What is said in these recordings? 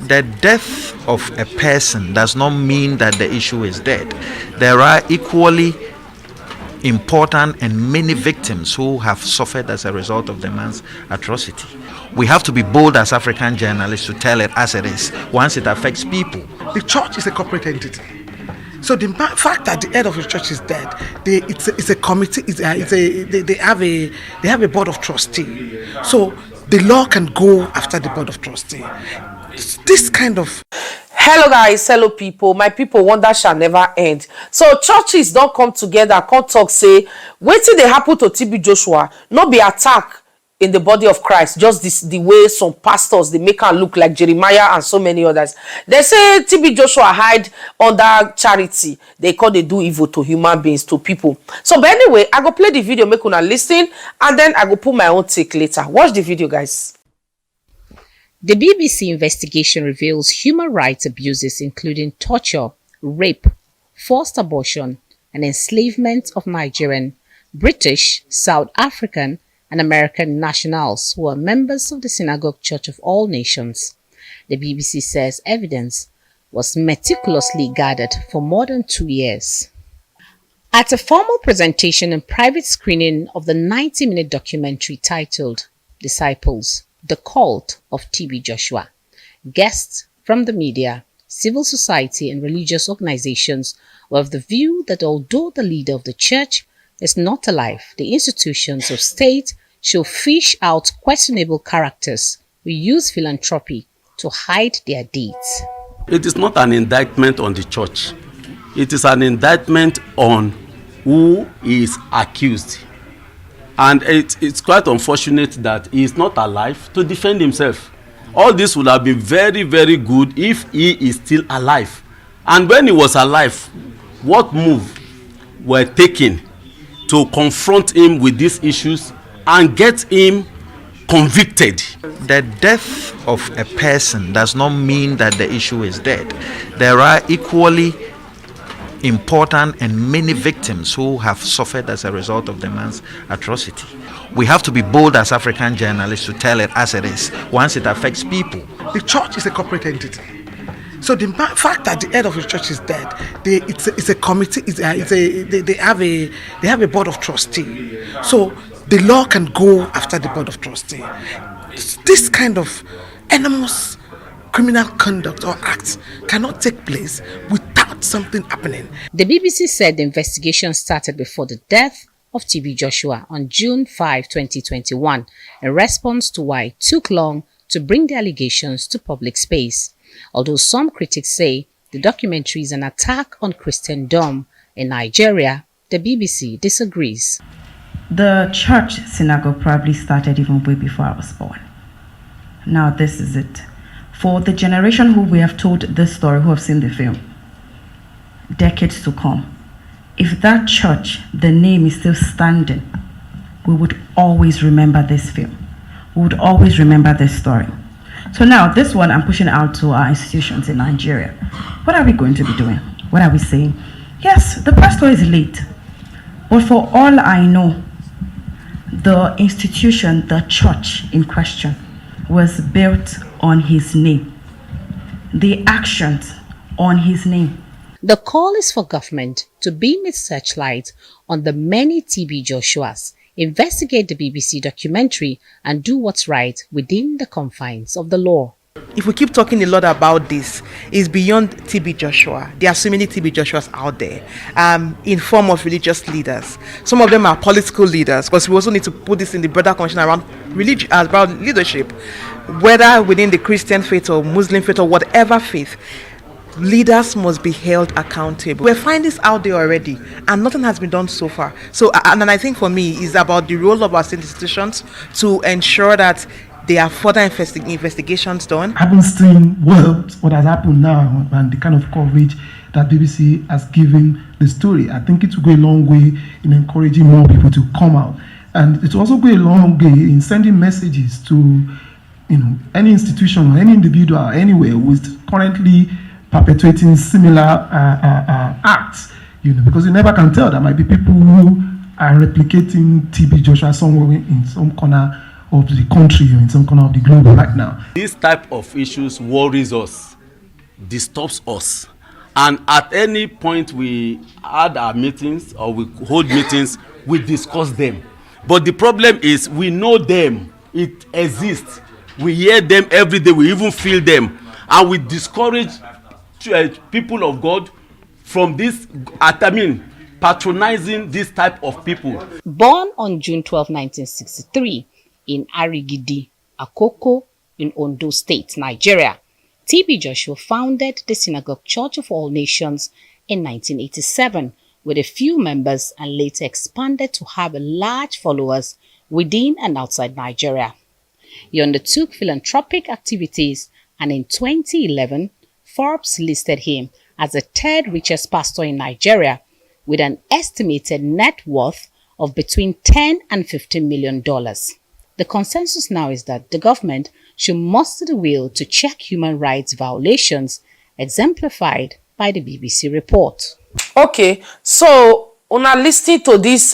The death of a person does not mean that the issue is dead. There are equally important and many victims who have suffered as a result of the man's atrocity. We have to be bold as African journalists to tell it as it is once it affects people. The church is a corporate entity. So the fact that the head of the church is dead, it's a committee. They have a board of trustees. So the law can go after the board of trustees. This kind of. Hello guys, hello people. My people, wonder shall never end. So churches don't come together, come talk, say wetin dey happen to TB Joshua not be attack in the body of Christ, just the way some pastors they make her look like Jeremiah and so many others. They say TB Joshua hide under charity. They call they do evil to human beings, to people. So but anyway, I go play the video, make una listen, and then I go put my own take later. Watch the video, guys. The BBC investigation reveals human rights abuses including torture, rape, forced abortion, and enslavement of Nigerian, British, South African, and American nationals who are members of the Synagogue Church of All Nations. The BBC says evidence was meticulously gathered for more than 2 years. At a formal presentation and private screening of the 90-minute documentary titled Disciples, The Cult of TB Joshua, guests from the media, civil society and religious organizations were of the view that although the leader of the church is not alive, the institutions of state should fish out questionable characters who use philanthropy to hide their deeds. It is not an indictment on the church. It is an indictment on who is accused. And it's quite unfortunate that he is not alive to defend himself. All this would have been very, very good if he is still alive. And when he was alive, what moves were taken to confront him with these issues and get him convicted? The death of a person does not mean that the issue is dead. There are equally important and many victims who have suffered as a result of the man's atrocity. We have to be bold as African journalists to tell it as it is once it affects people. The church is a corporate entity. So the fact that the head of the church is dead, it's a committee. They have a board of trustees. So the law can go after the board of trustees. This kind of enormous criminal conduct or acts cannot take place without something happening. The BBC said the investigation started before the death of TB Joshua on June 5, 2021, in response to why it took long to bring the allegations to public space. Although some critics say the documentary is an attack on Christendom in Nigeria, the BBC disagrees. The church synagogue probably started even way before I was born. Now this is it. For the generation who we have told this story, who have seen the film, decades to come, if that church, the name is still standing, we would always remember this film. We would always remember this story. So now this one I'm pushing out to our institutions in Nigeria. What are we going to be doing? What are we saying? Yes, the pastor is late. But for all I know, the institution, the church in question, was built on his name. The actions on his name. The call is for government to beam its searchlight on the many TB Joshuas, investigate the BBC documentary, and do what's right within the confines of the law. If we keep talking a lot about this, it's beyond TB Joshua. There are so many TB Joshuas out there in form of religious leaders. Some of them are political leaders, because we also need to put this in the broader conversation around religion, about leadership, whether within the Christian faith or Muslim faith or whatever faith. Leaders must be held accountable. We're finding this out there already, and nothing has been done so far. So, and I think for me, it's about the role of our state institutions to ensure that there are further investigations done. Having seen what has happened now and the kind of coverage that BBC has given the story, I think it will go a long way in encouraging more people to come out, and it will also go a long way in sending messages to, any institution or any individual anywhere who is currently perpetuating similar acts, because you never can tell. There might be people who are replicating TB Joshua somewhere in some corner of the country or in some corner of the globe right now. This type of issues worries us, disturbs us. And at any point we had our meetings or we hold meetings, we discuss them. But the problem is we know them, it exists. We hear them every day, we even feel them. And we discourage people of God from this, patronizing this type of people. Born on June 12, 1963 in Arigidi, Akoko in Ondo State, Nigeria, T.B. Joshua founded the Synagogue Church of All Nations in 1987 with a few members and later expanded to have large followers within and outside Nigeria. He undertook philanthropic activities, and in 2011, Forbes listed him as the third richest pastor in Nigeria with an estimated net worth of between $10 and $15 million. The consensus now is that the government should muster the will to check human rights violations exemplified by the BBC report. Okay, so una listening to this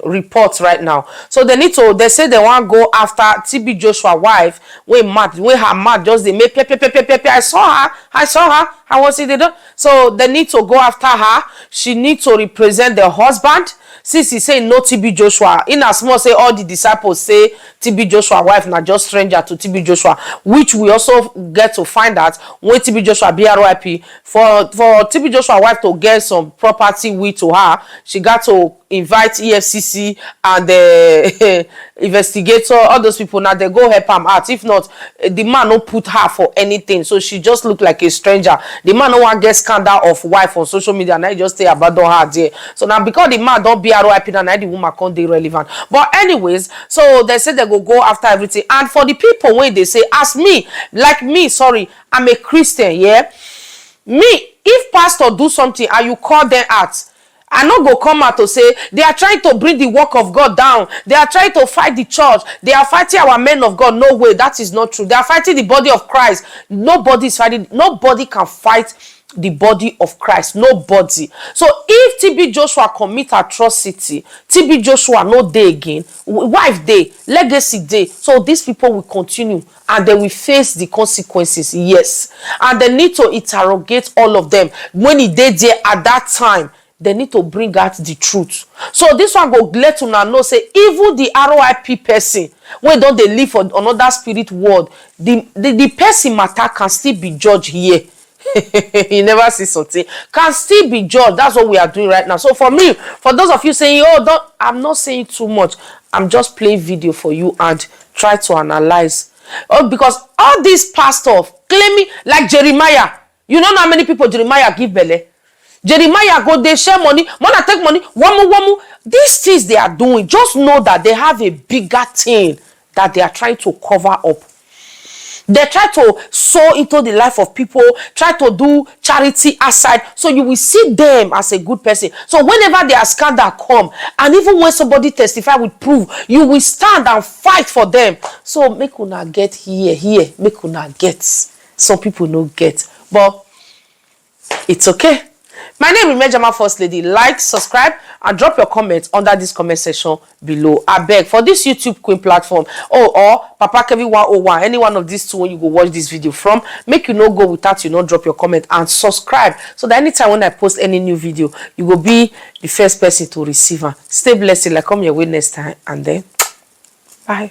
report right now. So they say they want to go after TB Joshua wife. When her mad just they make pepe. I saw her. How was it they done? So they need to go after her. She needs to represent the husband. Since he say no TB Joshua, in as much say all the disciples say TB Joshua wife not just stranger to TB Joshua, which we also get to find out when TB Joshua be RIP. For TB Joshua wife to get some property with to her, she got to invite EFCC and the investigator, all those people. Now they go help him out. If not, the man don't put her for anything, so she just look like a stranger. The man no one get scandal of wife on social media, and I just stay abandon her there. So now because the man don't be RIP, and now the woman can't be relevant. But anyways, so they say they go after everything. And for the people when they say, as me, like me, sorry, I'm a Christian, yeah. Me, if pastor do something and you call them out, I not go come out to say they are trying to bring the work of God down. They are trying to fight the church. They are fighting our men of God. No way, that is not true. They are fighting the body of Christ. Nobody is fighting. Nobody can fight the body of Christ. Nobody. So if TB Joshua commit atrocity, TB Joshua no day again, wife day, legacy day. So these people will continue and they will face the consequences. Yes, and they need to interrogate all of them when he did there at that time. They need to bring out the truth. So this one go let una know say even the RIP person when don't they live for another spirit world, the person matter can still be judged here. You never see something can still be judged. That's what we are doing right now. So for me, for those of you saying, oh, don't, I'm not saying too much, I'm just playing video for you and try to analyze. Oh, because all these pastors claiming like Jeremiah, you know how many people Jeremiah give belly. Jeremiah go, they share money, wanna take money, one more. These things they are doing, just know that they have a bigger thing that they are trying to cover up. They try to sow into the life of people, try to do charity aside, so you will see them as a good person. So whenever their scandal come, and even when somebody testify with proof, you will stand and fight for them. So make una get here, make una get. Some people no get, but it's okay. My name is Mejama First Lady. Like, subscribe, and drop your comments under this comment section below. I beg for this YouTube Queen platform, or Papa Kevin 101, any one of these two when you go watch this video from, make you no go without you not drop your comment and subscribe, so that anytime when I post any new video, you will be the first person to receive her. Stay blessed till I come your way next time, and then bye.